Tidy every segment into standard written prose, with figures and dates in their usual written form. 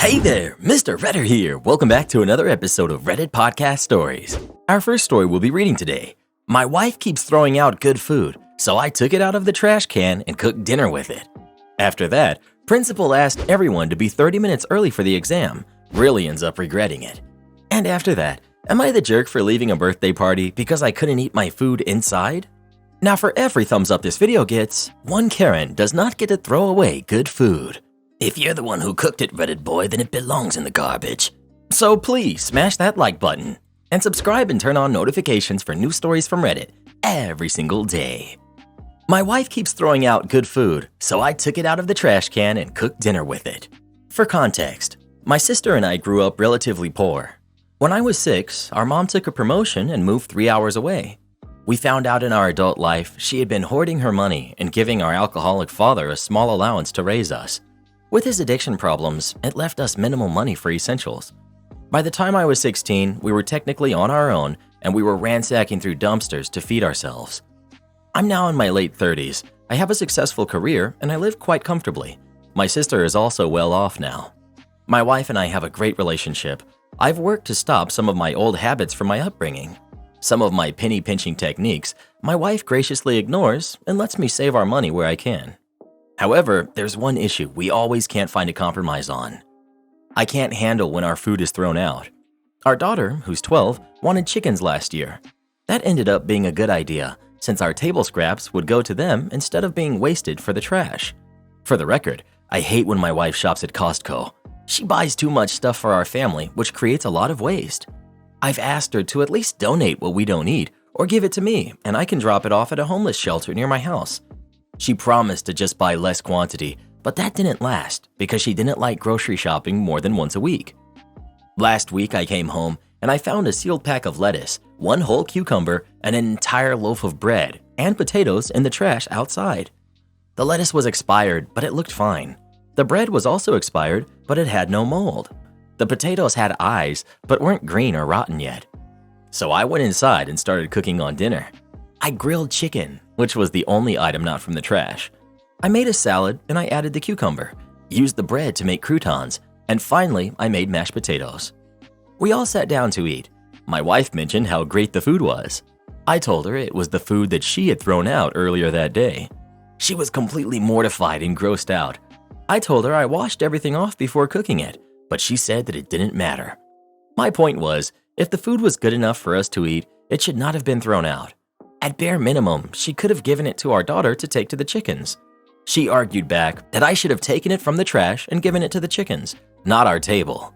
Hey there, Mr. Redder here. Welcome back to another episode of Reddit Podcast Stories. Our first story we'll be reading today. My wife keeps throwing out good food, so I took it out of the trash can and cooked dinner with it. After that, principal asked everyone to be 30 minutes early for the exam. Really ends up regretting it. And after that, am I the jerk for leaving a birthday party because I couldn't eat my food inside? Now for every thumbs up this video gets, one Karen does not get to throw away good food. If you're the one who cooked it, Reddit boy, then it belongs in the garbage. So please smash that like button and subscribe and turn on notifications for new stories from Reddit every single day. My wife keeps throwing out good food, so I took it out of the trash can and cooked dinner with it. For context, my sister and I grew up relatively poor. When I was 6, our mom took a promotion and moved 3 hours away. We found out in our adult life she had been hoarding her money and giving our alcoholic father a small allowance to raise us. With his addiction problems, it left us minimal money for essentials. By the time I was 16, we were technically on our own and we were ransacking through dumpsters to feed ourselves. I'm now in my late 30s. I have a successful career and I live quite comfortably. My sister is also well off now. My wife and I have a great relationship. I've worked to stop some of my old habits from my upbringing. Some of my penny pinching techniques, my wife graciously ignores and lets me save our money where I can. However, there's one issue we always can't find a compromise on. I can't handle when our food is thrown out. Our daughter, who's 12, wanted chickens last year. That ended up being a good idea, since our table scraps would go to them instead of being wasted for the trash. For the record, I hate when my wife shops at Costco. She buys too much stuff for our family, which creates a lot of waste. I've asked her to at least donate what we don't eat, or give it to me, and I can drop it off at a homeless shelter near my house. She promised to just buy less quantity, but that didn't last because she didn't like grocery shopping more than once a week. Last week I came home and I found a sealed pack of lettuce, one whole cucumber, and an entire loaf of bread and potatoes in the trash outside. The lettuce was expired, but it looked fine. The bread was also expired, but it had no mold. The potatoes had eyes, but weren't green or rotten yet. So I went inside and started cooking on dinner. I grilled chicken, which was the only item not from the trash. I made a salad and I added the cucumber, used the bread to make croutons, and finally I made mashed potatoes. We all sat down to eat. My wife mentioned how great the food was. I told her it was the food that she had thrown out earlier that day. She was completely mortified and grossed out. I told her I washed everything off before cooking it, but she said that it didn't matter. My point was, if the food was good enough for us to eat, it should not have been thrown out. At bare minimum, she could have given it to our daughter to take to the chickens. She argued back that I should have taken it from the trash and given it to the chickens, not our table.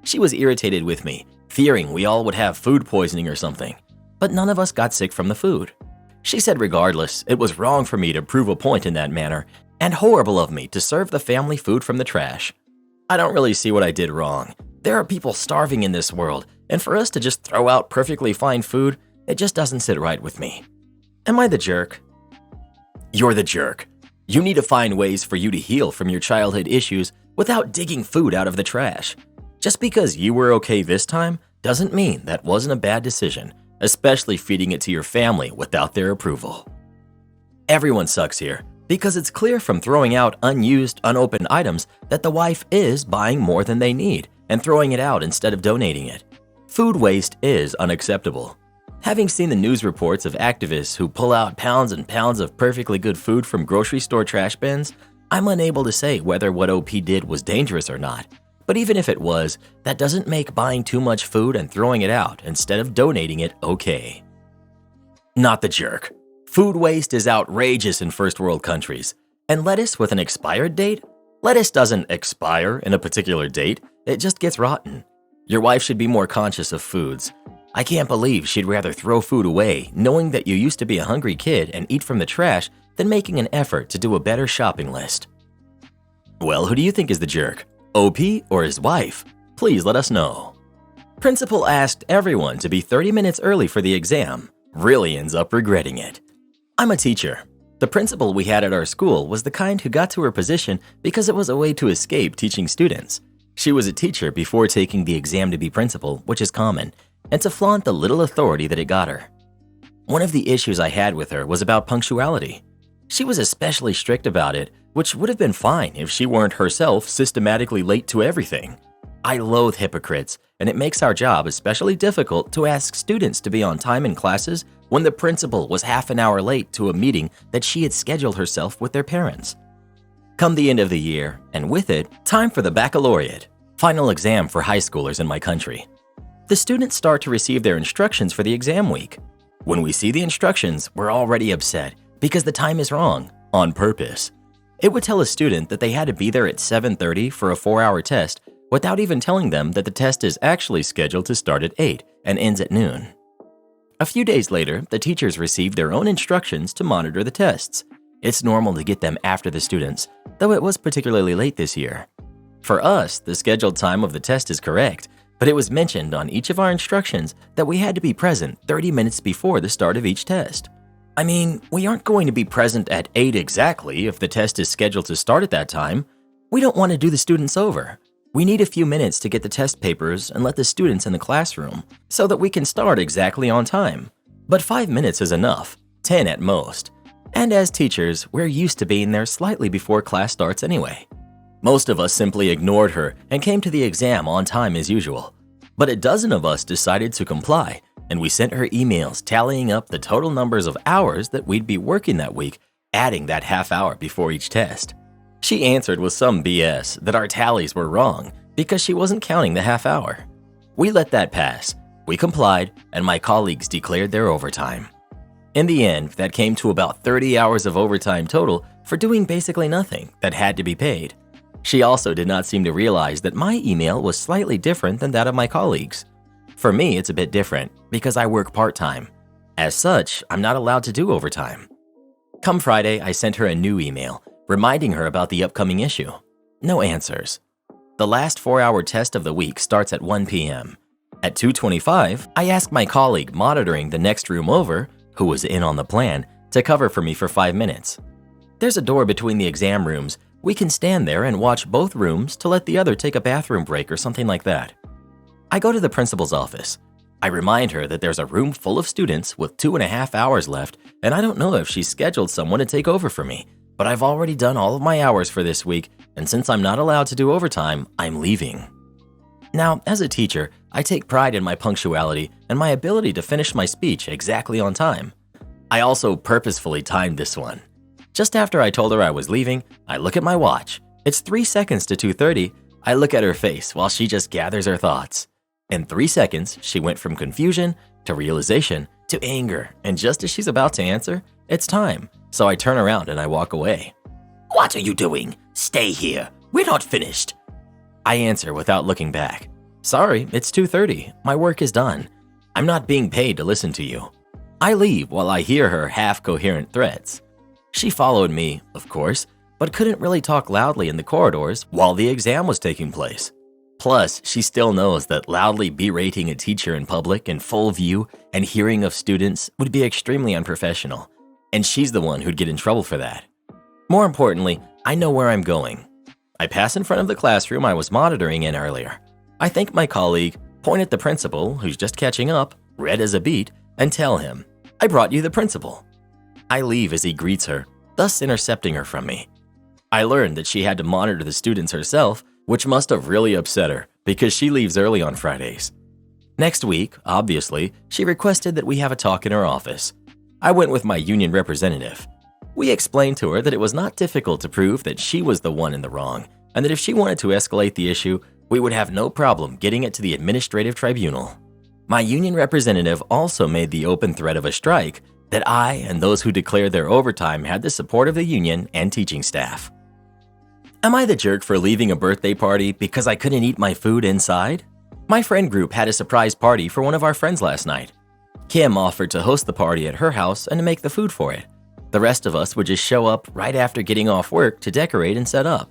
She was irritated with me, fearing we all would have food poisoning or something, but none of us got sick from the food. She said regardless, it was wrong for me to prove a point in that manner, and horrible of me to serve the family food from the trash. I don't really see what I did wrong. There are people starving in this world, and for us to just throw out perfectly fine food, it just doesn't sit right with me. Am I the jerk? You're the jerk. You need to find ways for you to heal from your childhood issues without digging food out of the trash. Just because you were okay this time doesn't mean that wasn't a bad decision, especially feeding it to your family without their approval. Everyone sucks here because it's clear from throwing out unused, unopened items that the wife is buying more than they need and throwing it out instead of donating it. Food waste is unacceptable. Having seen the news reports of activists who pull out pounds and pounds of perfectly good food from grocery store trash bins, I'm unable to say whether what OP did was dangerous or not. But even if it was, that doesn't make buying too much food and throwing it out instead of donating it okay. Not the jerk. Food waste is outrageous in first world countries. And lettuce with an expired date? Lettuce doesn't expire in a particular date, it just gets rotten. Your wife should be more conscious of foods. I can't believe she'd rather throw food away knowing that you used to be a hungry kid and eat from the trash than making an effort to do a better shopping list. Well, who do you think is the jerk? OP or his wife? Please let us know. Principal asked everyone to be 30 minutes early for the exam. Really ends up regretting it. I'm a teacher. The principal we had at our school was the kind who got to her position because it was a way to escape teaching students. She was a teacher before taking the exam to be principal, which is common, and to flaunt the little authority that it got her. One of the issues I had with her was about punctuality. She was especially strict about it, which would have been fine if she weren't herself systematically late to everything. I loathe hypocrites, and it makes our job especially difficult to ask students to be on time in classes when the principal was half an hour late to a meeting that she had scheduled herself with their parents. Come the end of the year, and with it, time for the baccalaureate, final exam for high schoolers in my country. The students start to receive their instructions for the exam week. When we see the instructions, we're already upset because the time is wrong, on purpose. It would tell a student that they had to be there at 7:30 for a 4-hour test without even telling them that the test is actually scheduled to start at 8 and ends at noon. A few days later, the teachers received their own instructions to monitor the tests. It's normal to get them after the students, though it was particularly late this year. For us, the scheduled time of the test is correct, but it was mentioned on each of our instructions that we had to be present 30 minutes before the start of each test. I mean, we aren't going to be present at 8 exactly if the test is scheduled to start at that time. We don't want to do the students over. We need a few minutes to get the test papers and let the students in the classroom so that we can start exactly on time. But 5 minutes is enough, 10 at most. And as teachers, we're used to being there slightly before class starts anyway. Most of us simply ignored her and came to the exam on time as usual. But a dozen of us decided to comply, and we sent her emails tallying up the total numbers of hours that we'd be working that week, adding that half hour before each test. She answered with some BS that our tallies were wrong because she wasn't counting the half hour. We let that pass. We complied, and my colleagues declared their overtime. In the end, that came to about 30 hours of overtime total for doing basically nothing that had to be paid. She also did not seem to realize that my email was slightly different than that of my colleagues. For me, it's a bit different because I work part-time. As such, I'm not allowed to do overtime. Come Friday, I sent her a new email, reminding her about the upcoming issue. No answers. The last 4-hour test of the week starts at 1 p.m. At 2:25, I asked my colleague monitoring the next room over, who was in on the plan, to cover for me for 5 minutes. There's a door between the exam rooms. We can stand there and watch both rooms to let the other take a bathroom break or something like that. I go to the principal's office. I remind her that there's a room full of students with 2.5 hours left, and I don't know if she's scheduled someone to take over for me, but I've already done all of my hours for this week, and since I'm not allowed to do overtime, I'm leaving. Now, as a teacher, I take pride in my punctuality and my ability to finish my speech exactly on time. I also purposefully timed this one. Just after I told her I was leaving, I look at my watch. It's 3 seconds to 2:30. I look at her face while she just gathers her thoughts. In 3 seconds, she went from confusion to realization to anger, and just as she's about to answer, it's time. So I turn around and I walk away. "What are you doing? Stay here. We're not finished." I answer without looking back. "Sorry, it's 2:30. My work is done. I'm not being paid to listen to you." I leave while I hear her half-coherent threats. She followed me, of course, but couldn't really talk loudly in the corridors while the exam was taking place. Plus, she still knows that loudly berating a teacher in public in full view and hearing of students would be extremely unprofessional, and she's the one who'd get in trouble for that. More importantly, I know where I'm going. I pass in front of the classroom I was monitoring in earlier. I thank my colleague, point at the principal, who's just catching up, red as a beet, and tell him, "I brought you the principal." I leave as he greets her, thus intercepting her from me. I learned that she had to monitor the students herself, which must have really upset her because she leaves early on Fridays. Next week, obviously, she requested that we have a talk in her office. I went with my union representative. We explained to her that it was not difficult to prove that she was the one in the wrong, and that if she wanted to escalate the issue, we would have no problem getting it to the administrative tribunal. My union representative also made the open threat of a strike that I and those who declared their overtime had the support of the union and teaching staff. Am I the jerk for leaving a birthday party because I couldn't eat my food inside? My friend group had a surprise party for one of our friends last night. Kim offered to host the party at her house and to make the food for it. The rest of us would just show up right after getting off work to decorate and set up.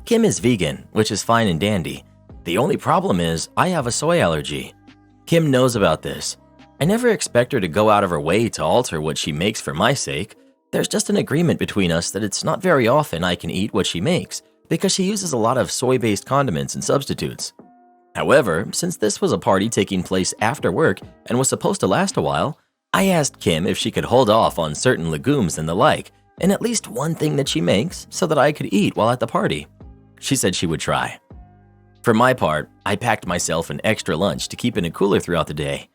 Kim is vegan, which is fine and dandy. The only problem is I have a soy allergy. Kim knows about this. I never expect her to go out of her way to alter what she makes for my sake. There's just an agreement between us that it's not very often I can eat what she makes because she uses a lot of soy-based condiments and substitutes. However, since this was a party taking place after work and was supposed to last a while, I asked Kim if she could hold off on certain legumes and the like, and at least one thing that she makes so that I could eat while at the party. She said she would try. For my part, I packed myself an extra lunch to keep in a cooler throughout the day.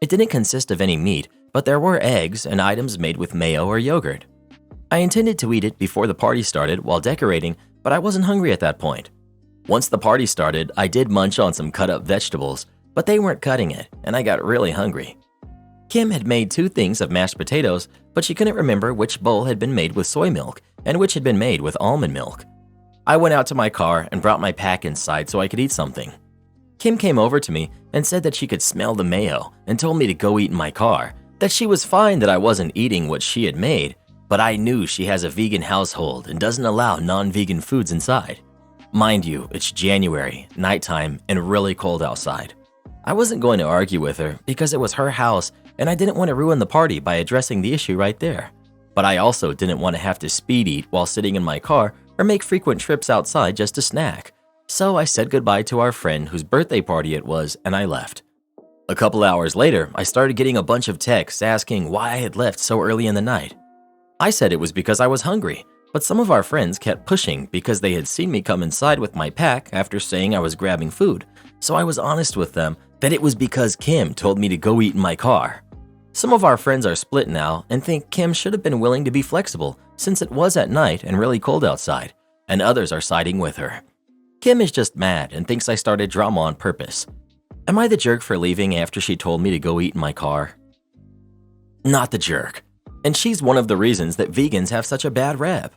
It didn't consist of any meat, but there were eggs and items made with mayo or yogurt. I intended to eat it before the party started while decorating, but I wasn't hungry at that point. Once the party started, I did munch on some cut-up vegetables, but they weren't cutting it, and I got really hungry. Kim had made 2 things of mashed potatoes, but she couldn't remember which bowl had been made with soy milk and which had been made with almond milk. I went out to my car and brought my pack inside so I could eat something. Kim came over to me and said that she could smell the mayo and told me to go eat in my car, that she was fine that I wasn't eating what she had made, but I knew she has a vegan household and doesn't allow non-vegan foods inside. Mind you, it's January, nighttime, and really cold outside. I wasn't going to argue with her because it was her house and I didn't want to ruin the party by addressing the issue right there. But I also didn't want to have to speed eat while sitting in my car or make frequent trips outside just to snack. So I said goodbye to our friend whose birthday party it was and I left. A couple hours later, I started getting a bunch of texts asking why I had left so early in the night. I said it was because I was hungry, but some of our friends kept pushing because they had seen me come inside with my pack after saying I was grabbing food, so I was honest with them that it was because Kim told me to go eat in my car. Some of our friends are split now and think Kim should have been willing to be flexible since it was at night and really cold outside, and others are siding with her. Kim is just mad and thinks I started drama on purpose. Am I the jerk for leaving after she told me to go eat in my car? Not the jerk. And she's one of the reasons that vegans have such a bad rep.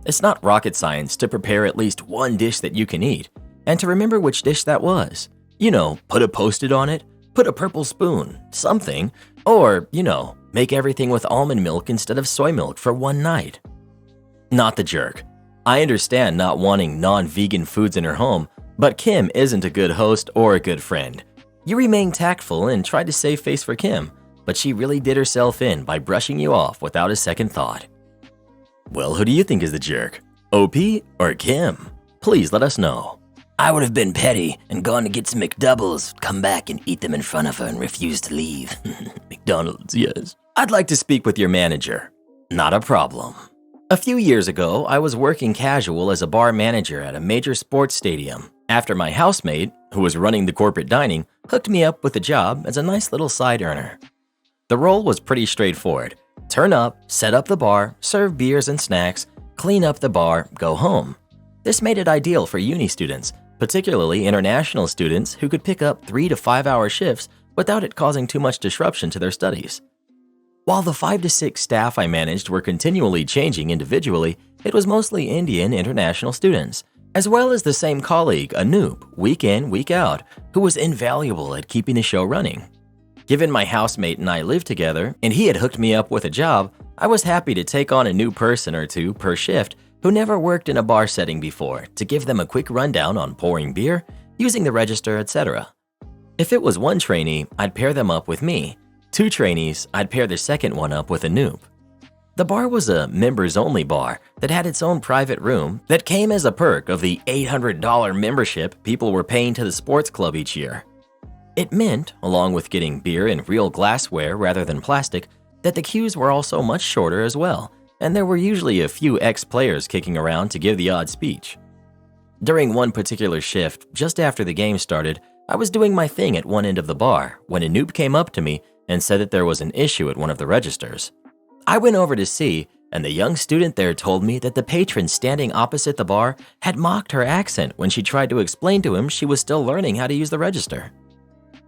It's not rocket science to prepare at least one dish that you can eat, and to remember which dish that was. Put a Post-it on it, put a purple spoon, something, or, make everything with almond milk instead of soy milk for one night. Not the jerk. I understand not wanting non-vegan foods in her home, but Kim isn't a good host or a good friend. You remain tactful and tried to save face for Kim, but she really did herself in by brushing you off without a second thought. Well, who do you think is the jerk? OP or Kim? Please let us know. I would have been petty and gone to get some McDoubles, come back and eat them in front of her and refuse to leave. McDonald's, yes. I'd like to speak with your manager. Not a problem. A few years ago, I was working casual as a bar manager at a major sports stadium after my housemate, who was running the corporate dining, hooked me up with a job as a nice little side earner. The role was pretty straightforward. Turn up, set up the bar, serve beers and snacks, clean up the bar, go home. This made it ideal for uni students, particularly international students who could pick up 3 to 5 hour shifts without it causing too much disruption to their studies. While the 5 to 6 staff I managed were continually changing individually, it was mostly Indian international students, as well as the same colleague, Anoop, week in, week out, who was invaluable at keeping the show running. Given my housemate and I lived together, and he had hooked me up with a job, I was happy to take on a new person or two per shift who never worked in a bar setting before to give them a quick rundown on pouring beer, using the register, etc. If it was one trainee, I'd pair them up with me. 2 trainees, I'd pair the second one up with Anoop. The bar was a members-only bar that had its own private room that came as a perk of the $800 membership people were paying to the sports club each year. It meant, along with getting beer in real glassware rather than plastic, that the queues were also much shorter as well, and there were usually a few ex-players kicking around to give the odd speech. During one particular shift, just after the game started, I was doing my thing at one end of the bar when Anoop came up to me and said that there was an issue at one of the registers. I went over to see, and the young student there told me that the patron standing opposite the bar had mocked her accent when she tried to explain to him she was still learning how to use the register.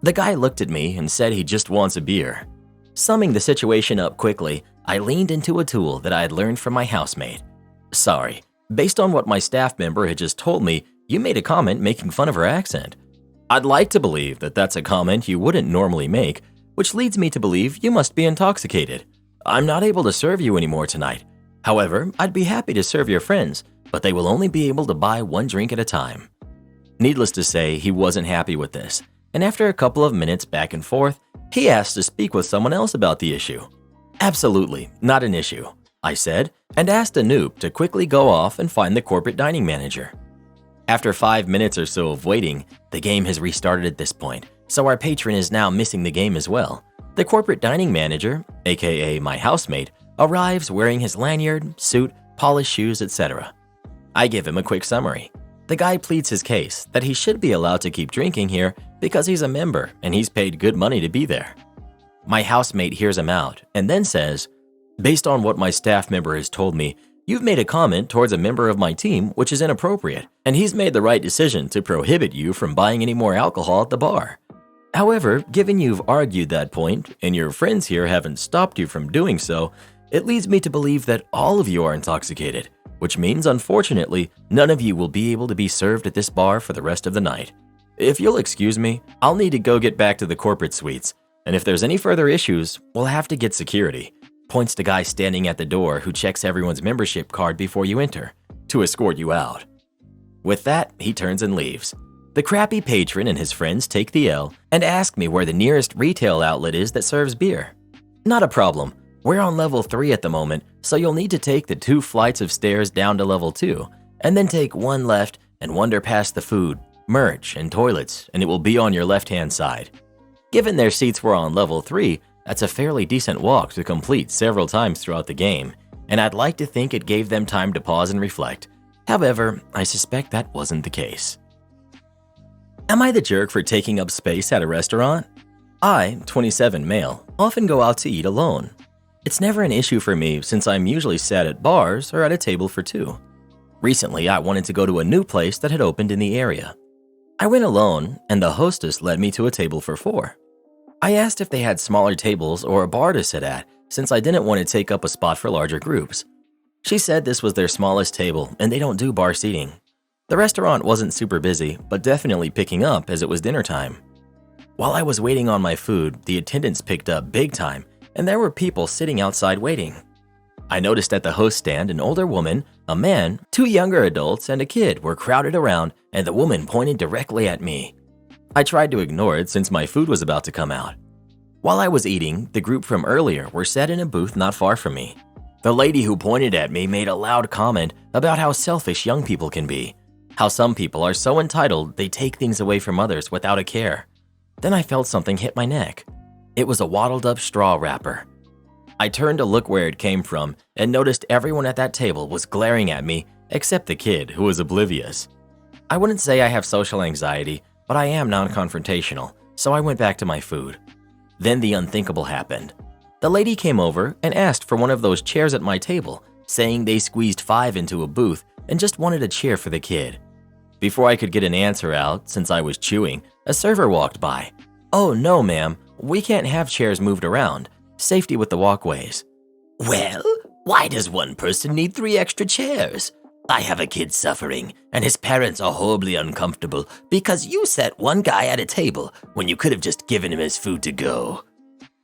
The guy looked at me and said he just wants a beer. Summing the situation up quickly, I leaned into a tool that I had learned from my housemate. Sorry, based on what my staff member had just told me, you made a comment making fun of her accent. I'd like to believe that that's a comment you wouldn't normally make, which leads me to believe you must be intoxicated. I'm not able to serve you anymore tonight. However, I'd be happy to serve your friends, but they will only be able to buy 1 drink at a time. Needless to say, he wasn't happy with this, and after a couple of minutes back and forth, he asked to speak with someone else about the issue. Absolutely, not an issue, I said, and asked Anoop to quickly go off and find the corporate dining manager. After 5 minutes or so of waiting, the game has restarted at this point, so our patron is now missing the game as well. The corporate dining manager, aka my housemate, arrives wearing his lanyard, suit, polished shoes, etc. I give him a quick summary. The guy pleads his case that he should be allowed to keep drinking here because he's a member and he's paid good money to be there. My housemate hears him out and then says, "Based on what my staff member has told me, you've made a comment towards a member of my team which is inappropriate, and he's made the right decision to prohibit you from buying any more alcohol at the bar. However, given you've argued that point and your friends here haven't stopped you from doing so, it leads me to believe that all of you are intoxicated, which means, unfortunately, none of you will be able to be served at this bar for the rest of the night. If you'll excuse me, I'll need to go get back to the corporate suites, and if there's any further issues, we'll have to get security," points to guy standing at the door who checks everyone's membership card before you enter, to escort you out. With that, he turns and leaves. The crappy patron and his friends take the L and ask me where the nearest retail outlet is that serves beer. Not a problem. We're on level 3 at the moment, so you'll need to take the 2 flights of stairs down to level 2, and then take 1 left and wander past the food, merch, and toilets, and it will be on your left-hand side. Given their seats were on level 3, that's a fairly decent walk to complete several times throughout the game, and I'd like to think it gave them time to pause and reflect. However, I suspect that wasn't the case. Am I the jerk for taking up space at a restaurant? I, 27 male, often go out to eat alone. It's never an issue for me since I'm usually sat at bars or at a table for 2. Recently, I wanted to go to a new place that had opened in the area. I went alone, and the hostess led me to a table for 4. I asked if they had smaller tables or a bar to sit at, since I didn't want to take up a spot for larger groups. She said this was their smallest table and they don't do bar seating. The restaurant wasn't super busy, but definitely picking up as it was dinner time. While I was waiting on my food, the attendance picked up big time, and there were people sitting outside waiting. I noticed at the host stand an older woman, a man, 2 younger adults, and a kid were crowded around, and the woman pointed directly at me. I tried to ignore it since my food was about to come out. While I was eating, the group from earlier were sat in a booth not far from me. The lady who pointed at me made a loud comment about how selfish young people can be, how some people are so entitled they take things away from others without a care. Then I felt something hit my neck. It was a waddled up straw wrapper. I turned to look where it came from and noticed everyone at that table was glaring at me except the kid, who was oblivious. I wouldn't say I have social anxiety, but I am non-confrontational, so I went back to my food. Then the unthinkable happened. The lady came over and asked for one of those chairs at my table, saying they squeezed 5 into a booth and just wanted a chair for the kid. Before I could get an answer out, since I was chewing, a server walked by. "Oh no, ma'am, we can't have chairs moved around. Safety with the walkways." Well, why does one person need 3 extra chairs? I have a kid suffering, and his parents are horribly uncomfortable because you sat one guy at a table when you could have just given him his food to go.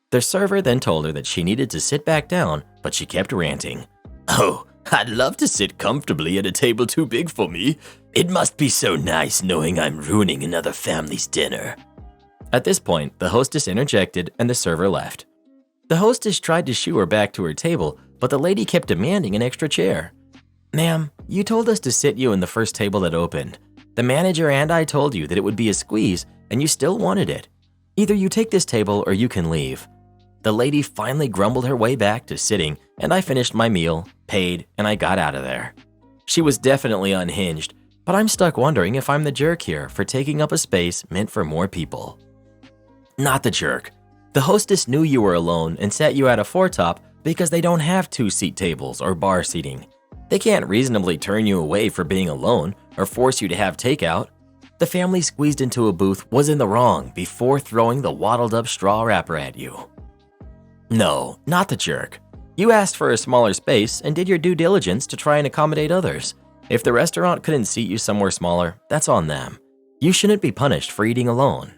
The server then told her that she needed to sit back down, but she kept ranting. Oh, I'd love to sit comfortably at a table too big for me. It must be so nice knowing I'm ruining another family's dinner. At this point, the hostess interjected and the server left. The hostess tried to shoo her back to her table, but the lady kept demanding an extra chair. "Ma'am, you told us to sit you in the first table that opened. The manager and I told you that it would be a squeeze, and you still wanted it. Either you take this table or you can leave." The lady finally grumbled her way back to sitting, and I finished my meal, paid, and I got out of there. She was definitely unhinged, but I'm stuck wondering if I'm the jerk here for taking up a space meant for more people. Not the jerk. The hostess knew you were alone and sat you at a foretop because they don't have 2-seat tables or bar seating. They can't reasonably turn you away for being alone or force you to have takeout. The family squeezed into a booth was in the wrong before throwing the waddled up straw wrapper at you. No, not the jerk. You asked for a smaller space and did your due diligence to try and accommodate others. If the restaurant couldn't seat you somewhere smaller, that's on them. You shouldn't be punished for eating alone.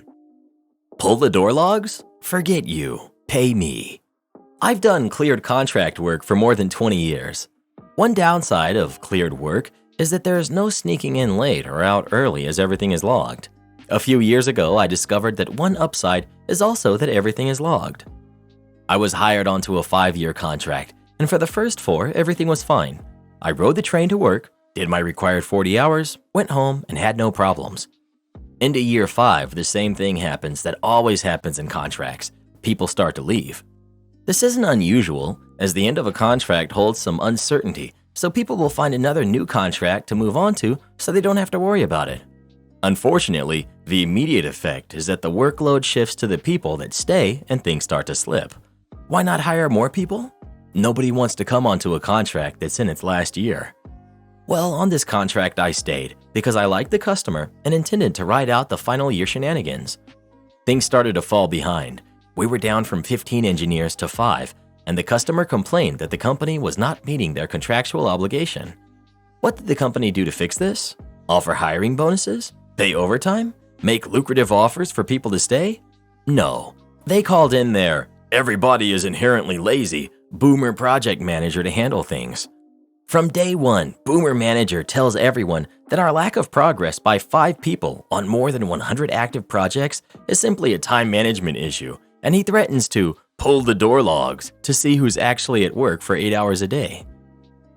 Pull the door logs? Forget you. Pay me. I've done cleared contract work for more than 20 years. One downside of cleared work is that there is no sneaking in late or out early as everything is logged. A few years ago, I discovered that one upside is also that everything is logged. I was hired onto a 5-year contract, and for the first 4, everything was fine. I rode the train to work, did my required 40 hours, went home, and had no problems. Into year 5, the same thing happens that always happens in contracts. People start to leave. This isn't unusual, as the end of a contract holds some uncertainty, so people will find another new contract to move on to so they don't have to worry about it. Unfortunately, the immediate effect is that the workload shifts to the people that stay and things start to slip. Why not hire more people? Nobody wants to come onto a contract that's in its last year. Well, on this contract I stayed because I liked the customer and intended to ride out the final year shenanigans. Things started to fall behind. We were down from 15 engineers to 5, and the customer complained that the company was not meeting their contractual obligation. What did the company do to fix this? Offer hiring bonuses? Pay overtime? Make lucrative offers for people to stay? No. They called in their "everybody is inherently lazy" boomer project manager to handle things. From day one, boomer manager tells everyone that our lack of progress by 5 people on more than 100 active projects is simply a time management issue, and he threatens to pull the door logs to see who's actually at work for 8 hours a day.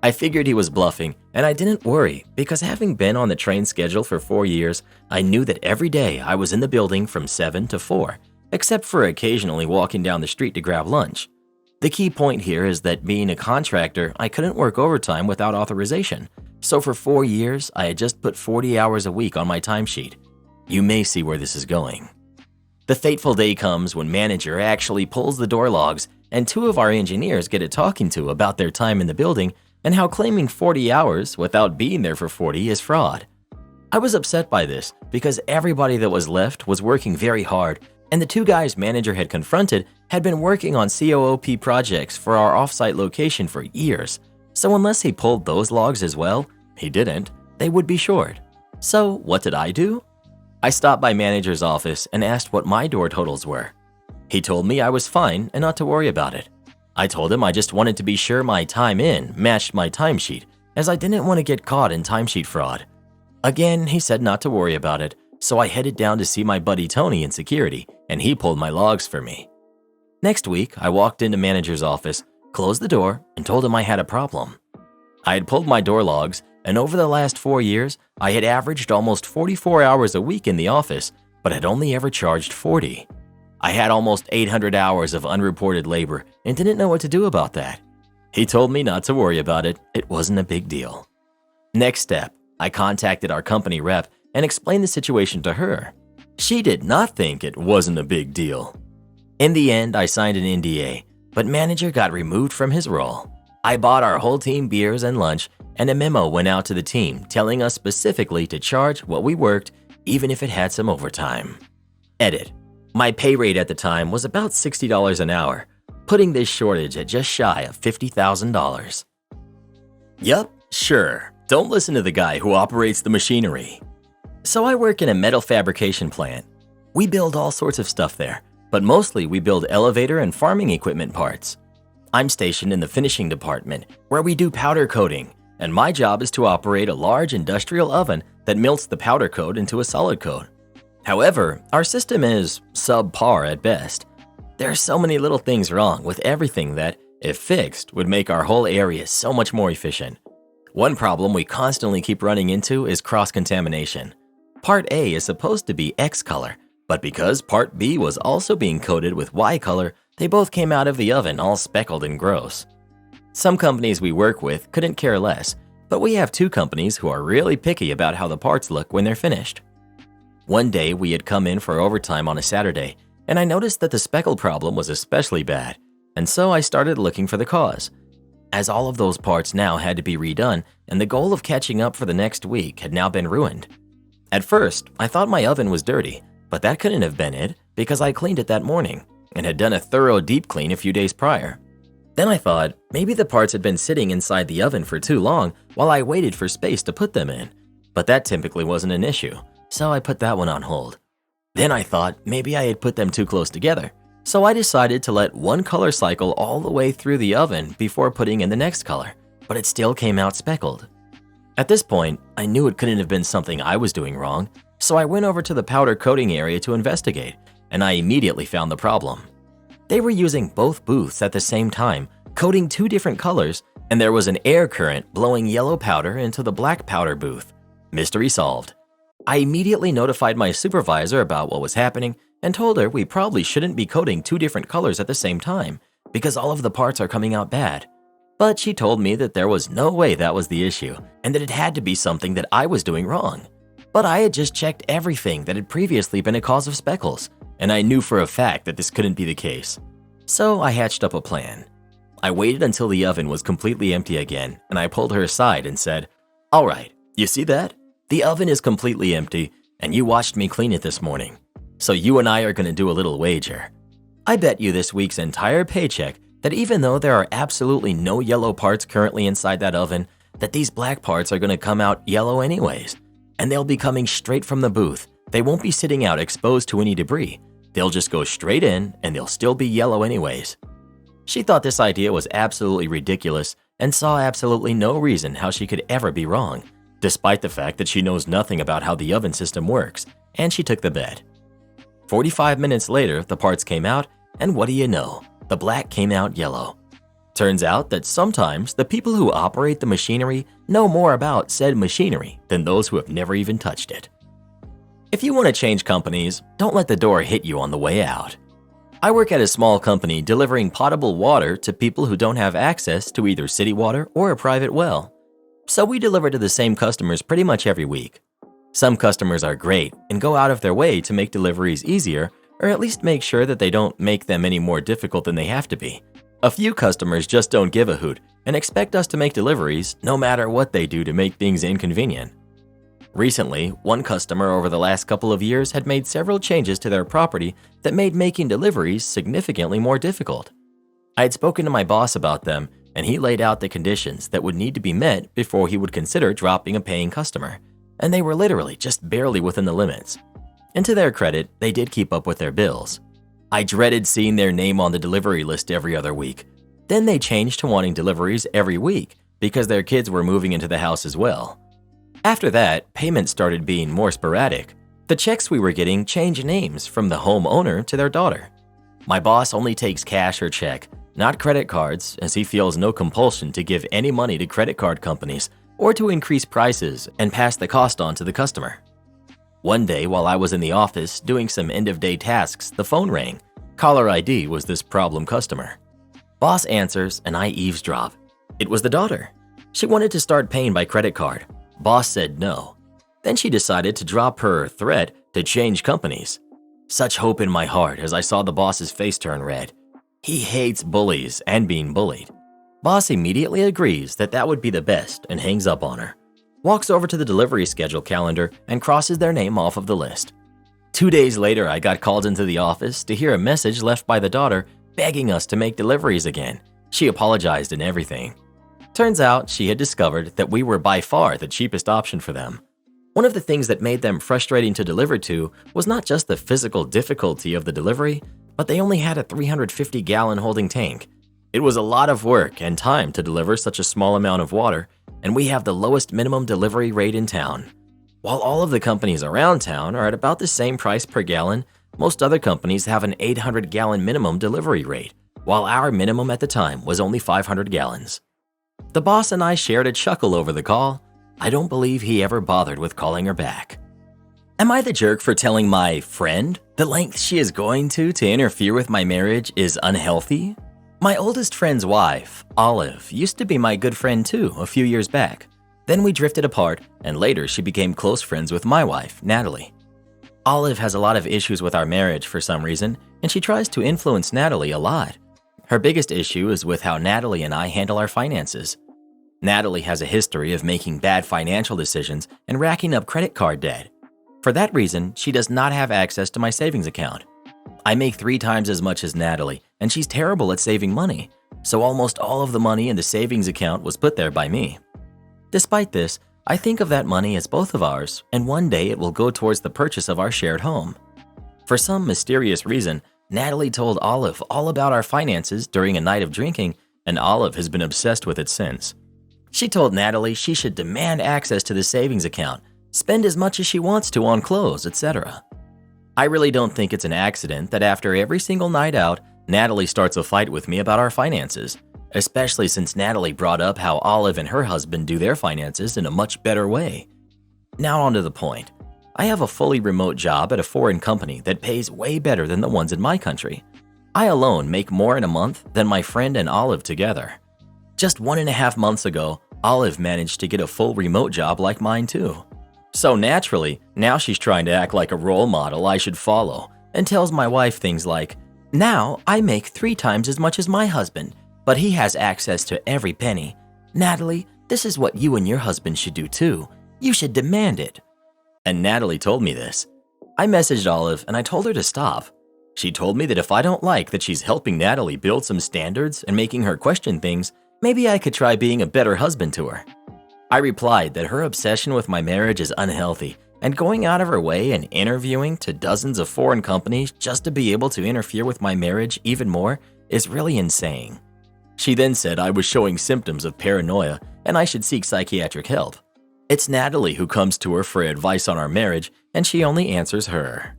I figured he was bluffing, and I didn't worry because having been on the train schedule for 4 years, I knew that every day I was in the building from 7 to 4, except for occasionally walking down the street to grab lunch. The key point here is that being a contractor, I couldn't work overtime without authorization, so for 4 years, I had just put 40 hours a week on my timesheet. You may see where this is going. The fateful day comes when manager actually pulls the door logs and 2 of our engineers get a talking to about their time in the building and how claiming 40 hours without being there for 40 is fraud. I was upset by this because everybody that was left was working very hard, and the 2 guys manager had confronted had been working on COOP projects for our offsite location for years. So unless he pulled those logs as well, he didn't, they would be short. So what did I do? I stopped by manager's office and asked what my door totals were. He told me I was fine and not to worry about it. I told him I just wanted to be sure my time in matched my timesheet, as I didn't want to get caught in timesheet fraud. Again, he said not to worry about it, so I headed down to see my buddy Tony in security, and he pulled my logs for me. Next week, I walked into manager's office, closed the door, and told him I had a problem. I had pulled my door logs, and over the last 4 years, I had averaged almost 44 hours a week in the office, but had only ever charged 40. I had almost 800 hours of unreported labor and didn't know what to do about that. He told me not to worry about it, it wasn't a big deal. Next step, I contacted our company rep and explained the situation to her. She did not think it wasn't a big deal. In the end, I signed an NDA, but manager got removed from his role. I bought our whole team beers and lunch, and a memo went out to the team telling us specifically to charge what we worked, even if it had some overtime. Edit. My pay rate at the time was about $60 an hour, putting this shortage at just shy of $50,000. Yup, sure. Don't listen to the guy who operates the machinery. So I work in a metal fabrication plant. We build all sorts of stuff there, but mostly we build elevator and farming equipment parts. I'm stationed in the finishing department, where we do powder coating, and my job is to operate a large industrial oven that melts the powder coat into a solid coat. However, our system is subpar at best. There are so many little things wrong with everything that, if fixed, would make our whole area so much more efficient. One problem we constantly keep running into is cross-contamination. Part A is supposed to be X color, but because Part B was also being coated with Y color, they both came out of the oven all speckled and gross. Some companies we work with couldn't care less, but we have 2 companies who are really picky about how the parts look when they're finished. One day we had come in for overtime on a Saturday, and I noticed that the speckle problem was especially bad, and so I started looking for the cause. As all of those parts now had to be redone, and the goal of catching up for the next week had now been ruined. At first, I thought my oven was dirty, but that couldn't have been it because I cleaned it that morning and had done a thorough deep clean a few days prior. Then I thought maybe the parts had been sitting inside the oven for too long while I waited for space to put them in, but that typically wasn't an issue, so I put that one on hold. Then I thought maybe I had put them too close together, so I decided to let one color cycle all the way through the oven before putting in the next color, but it still came out speckled. At this point, I knew it couldn't have been something I was doing wrong, so I went over to the powder coating area to investigate, and I immediately found the problem. They were using both booths at the same time, coating 2 different colors, and there was an air current blowing yellow powder into the black powder booth. Mystery solved. I immediately notified my supervisor about what was happening and told her we probably shouldn't be coating 2 different colors at the same time because all of the parts are coming out bad. But she told me that there was no way that was the issue and that it had to be something that I was doing wrong. But I had just checked everything that had previously been a cause of speckles, and I knew for a fact that this couldn't be the case. So I hatched up a plan. I waited until the oven was completely empty again, and I pulled her aside and said, "All right, you see that? The oven is completely empty, and you watched me clean it this morning. So you and I are going to do a little wager. I bet you this week's entire paycheck that even though there are absolutely no yellow parts currently inside that oven, that these black parts are going to come out yellow anyways. And they'll be coming straight from the booth. They won't be sitting out exposed to any debris. They'll just go straight in and they'll still be yellow anyways." She thought this idea was absolutely ridiculous and saw absolutely no reason how she could ever be wrong, despite the fact that she knows nothing about how the oven system works, and she took the bet. 45 minutes later, the parts came out, and what do you know? The black came out yellow. Turns out that sometimes the people who operate the machinery know more about said machinery than those who have never even touched it. If you want to change companies, don't let the door hit you on the way out. I work at a small company delivering potable water to people who don't have access to either city water or a private well. So we deliver to the same customers pretty much every week. Some customers are great and go out of their way to make deliveries easier, or at least make sure that they don't make them any more difficult than they have to be. A few customers just don't give a hoot and expect us to make deliveries no matter what they do to make things inconvenient. Recently, one customer over the last couple of years had made several changes to their property that made making deliveries significantly more difficult. I had spoken to my boss about them, and he laid out the conditions that would need to be met before he would consider dropping a paying customer, and they were literally just barely within the limits. And to their credit, they did keep up with their bills. I dreaded seeing their name on the delivery list every other week. Then they changed to wanting deliveries every week because their kids were moving into the house as well. After that, payments started being more sporadic. The checks we were getting changed names from the homeowner to their daughter. My boss only takes cash or check, not credit cards, as he feels no compulsion to give any money to credit card companies or to increase prices and pass the cost on to the customer. One day while I was in the office doing some end-of-day tasks, the phone rang. Caller ID was this problem customer. Boss answers and I eavesdrop. It was the daughter. She wanted to start paying by credit card. Boss said no. Then she decided to drop her threat to change companies. Such hope in my heart as I saw the boss's face turn red. He hates bullies and being bullied. Boss immediately agrees that that would be the best and hangs up on her. Walks over to the delivery schedule calendar and crosses their name off of the list. 2 days later, I got called into the office to hear a message left by the daughter begging us to make deliveries again. She apologized and everything. Turns out she had discovered that we were by far the cheapest option for them. One of the things that made them frustrating to deliver to was not just the physical difficulty of the delivery, but they only had a 350-gallon holding tank. It was a lot of work and time to deliver such a small amount of water, and we have the lowest minimum delivery rate in town. While all of the companies around town are at about the same price per gallon, most other companies have an 800-gallon minimum delivery rate, while our minimum at the time was only 500 gallons. The boss and I shared a chuckle over the call. I don't believe he ever bothered with calling her back. Am I the jerk for telling my friend the length she is going to interfere with my marriage is unhealthy? My oldest friend's wife, Olive, used to be my good friend too a few years back. Then we drifted apart, and later she became close friends with my wife, Natalie. Olive has a lot of issues with our marriage for some reason, and she tries to influence Natalie a lot. Her biggest issue is with how Natalie and I handle our finances. Natalie has a history of making bad financial decisions and racking up credit card debt. For that reason, she does not have access to my savings account. I make 3 times as much as Natalie, and she's terrible at saving money, so almost all of the money in the savings account was put there by me. Despite this, I think of that money as both of ours, and one day it will go towards the purchase of our shared home. For some mysterious reason, Natalie told Olive all about our finances during a night of drinking, and Olive has been obsessed with it since. She told Natalie she should demand access to the savings account, spend as much as she wants to on clothes, etc. I really don't think it's an accident that after every single night out, Natalie starts a fight with me about our finances, especially since Natalie brought up how Olive and her husband do their finances in a much better way. Now on to the point. I have a fully remote job at a foreign company that pays way better than the ones in my country. I alone make more in a month than my friend and Olive together. Just 1.5 months ago, Olive managed to get a full remote job like mine too. So naturally, now she's trying to act like a role model I should follow and tells my wife things like, "Now I make 3 times as much as my husband, but he has access to every penny. Natalie, this is what you and your husband should do too. You should demand it." And Natalie told me this. I messaged Olive and I told her to stop. She told me that if I don't like that she's helping Natalie build some standards and making her question things, maybe I could try being a better husband to her. I replied that her obsession with my marriage is unhealthy, and going out of her way and interviewing to dozens of foreign companies just to be able to interfere with my marriage even more is really insane. She then said I was showing symptoms of paranoia and I should seek psychiatric help. It's Natalie who comes to her for advice on our marriage, and she only answers her.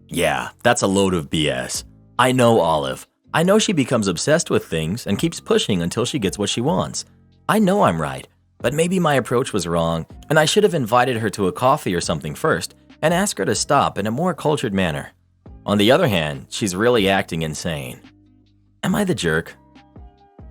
Yeah, that's a load of BS. I know Olive. I know she becomes obsessed with things and keeps pushing until she gets what she wants. I know I'm right, but maybe my approach was wrong, and I should have invited her to a coffee or something first and asked her to stop in a more cultured manner. On the other hand, she's really acting insane. Am I the jerk?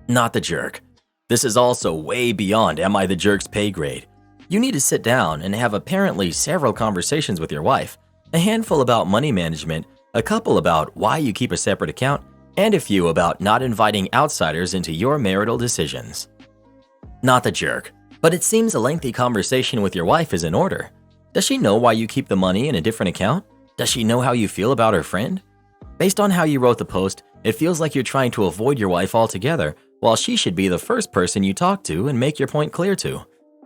Not the jerk. This is also way beyond Am I the Jerk's pay grade. You need to sit down and have apparently several conversations with your wife, a handful about money management, a couple about why you keep a separate account, and a few about not inviting outsiders into your marital decisions. Not the jerk, but it seems a lengthy conversation with your wife is in order. Does she know why you keep the money in a different account? Does she know how you feel about her friend? Based on how you wrote the post, it feels like you're trying to avoid your wife altogether, while she should be the first person you talk to and make your point clear to.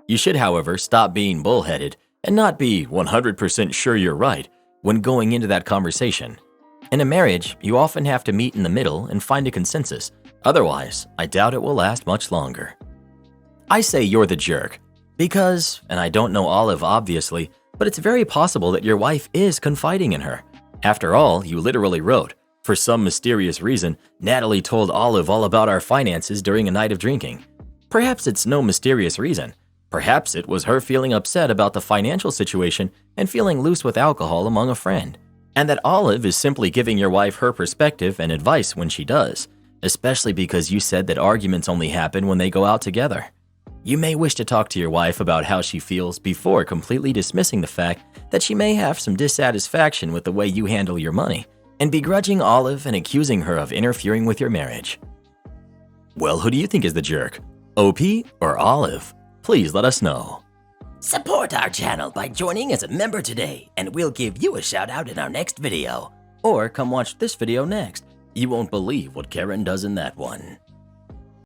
You should, however, stop being bullheaded and not be 100% sure you're right when going into that conversation. In a marriage, you often have to meet in the middle and find a consensus. Otherwise, I doubt it will last much longer. I say you're the jerk because, and I don't know Olive obviously, but it's very possible that your wife is confiding in her. After all, you literally wrote, "For some mysterious reason, Natalie told Olive all about our finances during a night of drinking." Perhaps it's no mysterious reason. Perhaps it was her feeling upset about the financial situation and feeling loose with alcohol among a friend, and that Olive is simply giving your wife her perspective and advice when she does, especially because you said that arguments only happen when they go out together. You may wish to talk to your wife about how she feels before completely dismissing the fact that she may have some dissatisfaction with the way you handle your money and begrudging Olive and accusing her of interfering with your marriage. Well, who do you think is the jerk? OP or Olive? Please let us know. Support our channel by joining as a member today, and we'll give you a shout out in our next video. Or come watch this video next. You won't believe what Karen does in that one.